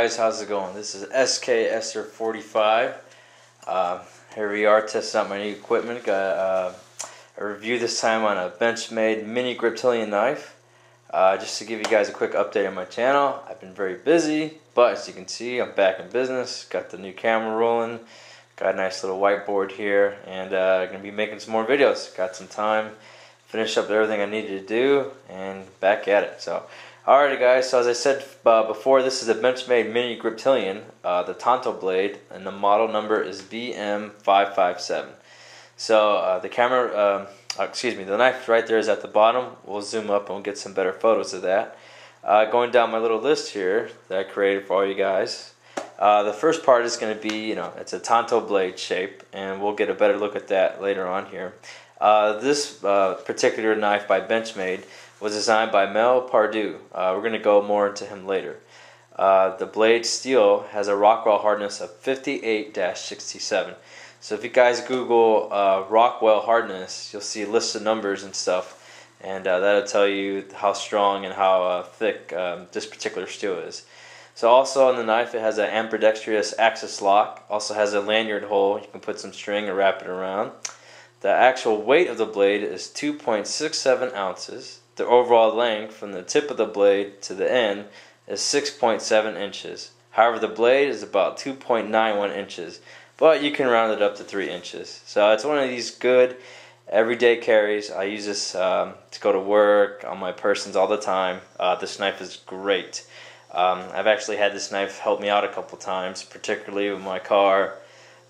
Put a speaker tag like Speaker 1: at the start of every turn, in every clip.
Speaker 1: guys, how's it going? This is SKSer45. Here we are testing out my new equipment. Got a review this time on a Benchmade Mini Griptilian knife. Just to give you guys a quick update on my channel, I've been very busy, but as you can see, I'm back in business. Got the new camera rolling, got a nice little whiteboard here, and going to be making some more videos. Got some time, finished up everything I needed to do, and back at it. So, alrighty guys, so as I said before, this is a Benchmade Mini Griptilian, the Tanto Blade, and the model number is BM557. So the camera, the knife right there is at the bottom. We'll zoom up and we'll get some better photos of that. Going down my little list here that I created for all you guys. The first part is going to be, it's a Tanto Blade shape, and we'll get a better look at that later on here. This particular knife by Benchmade was designed by Mel Pardue. We're going to go more into him later. The blade steel has a Rockwell hardness of 58-67. So if you guys Google Rockwell hardness, you'll see lists of numbers and stuff, and that'll tell you how strong and how thick this particular steel is. So also on the knife, it has an ambidextrous axis lock. Also has a lanyard hole. You can put some string and wrap it around. The actual weight of the blade is 2.67 ounces. The overall length from the tip of the blade to the end is 6.7 inches. However, the blade is about 2.91 inches, but you can round it up to 3 inches. So it's one of these good everyday carries. I use this to go to work, on my persons all the time. This knife is great. I've actually had this knife help me out a couple times, particularly with my car.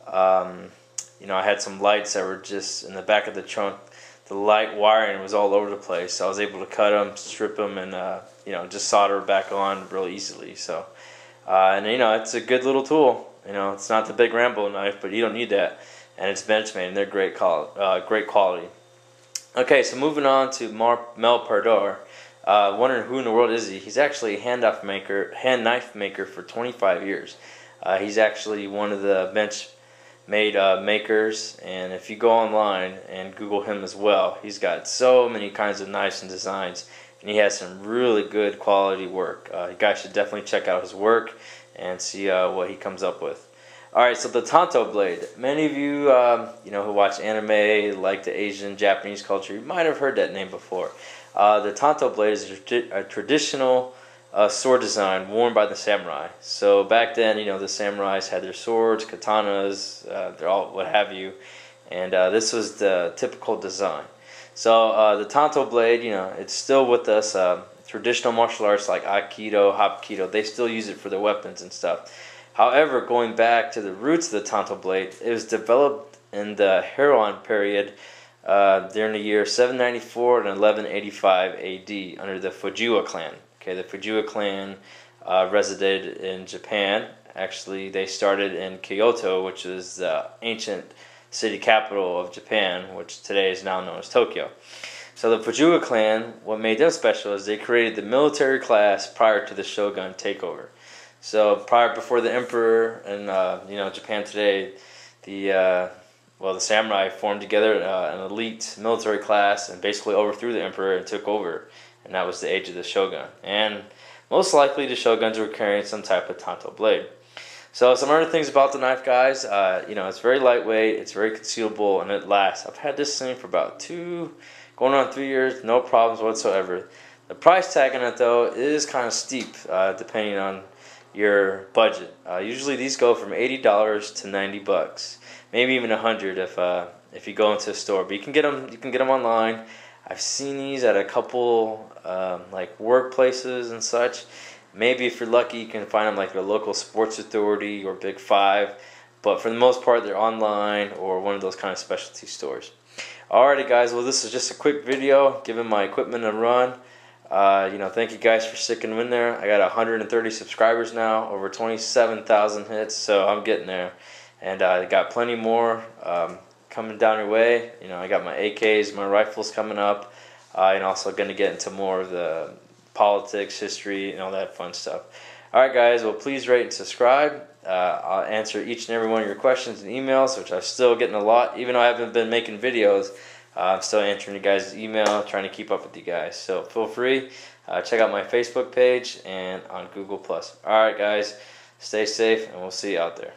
Speaker 1: I had some lights that were just in the back of the trunk. The light wiring was all over the place. So I was able to cut them, strip them, and just solder it back on real easily. So, it's a good little tool. It's not the big Rambo knife, but you don't need that. And it's Benchmade, and they're great quality. Okay, so moving on to Mel Pardue. Wondering who in the world is he? He's actually a hand knife maker for 25 years. He's actually one of the Benchmade makers, and if you go online and Google him as well, he's got so many kinds of knives and designs, and he has some really good quality work. You guys should definitely check out his work and see what he comes up with. Alright, so the Tanto Blade. Many of you, who watch anime, like the Asian, Japanese culture, you might have heard that name before. The Tanto Blade is a traditional sword design worn by the samurai. So back then, the samurais had their swords, katanas, they're all what have you, and this was the typical design. So the Tanto Blade, it's still with us. Traditional martial arts like Aikido, Hapkido, they still use it for their weapons and stuff. However, going back to the roots of the Tanto Blade, it was developed in the Heian period during the year 794 and 1185 AD under the Fujiwara clan. Okay, the Fujiwara clan resided in Japan. Actually, they started in Kyoto, which is the ancient city capital of Japan, which today is now known as Tokyo. So the Fujiwara clan, what made them special is they created the military class prior to the Shogun takeover. So before the emperor and Japan today, the samurai formed together an elite military class and basically overthrew the emperor and took over. And that was the age of the Shogun. And most likely the Shoguns were carrying some type of Tanto blade. So some other things about the knife, guys. It's very lightweight, it's very concealable, and it lasts. I've had this thing for about 2, going on 3 years, no problems whatsoever. The price tag on it, though, is kind of steep, depending on your budget. Usually these go from $80 to $90, maybe even $100 if you go into a store. But you can get them online. I've seen these at a couple like workplaces and such. Maybe if you're lucky, you can find them like your local sports authority or Big Five. But for the most part, they're online or one of those kind of specialty stores. Alrighty, guys. Well, this is just a quick video giving my equipment a run. Thank you guys for sticking in there. I got 130 subscribers now, over 27,000 hits, so I'm getting there. And I got plenty more coming down your way. I got my AKs, my rifles coming up, and also going to get into more of the politics, history, and all that fun stuff. Alright guys, well please rate and subscribe. I'll answer each and every one of your questions and emails, which I'm still getting a lot. Even though I haven't been making videos, I'm still answering you guys' email, trying to keep up with you guys. So feel free, check out my Facebook page and on Google+. Alright guys, Stay safe, and we'll see you out there.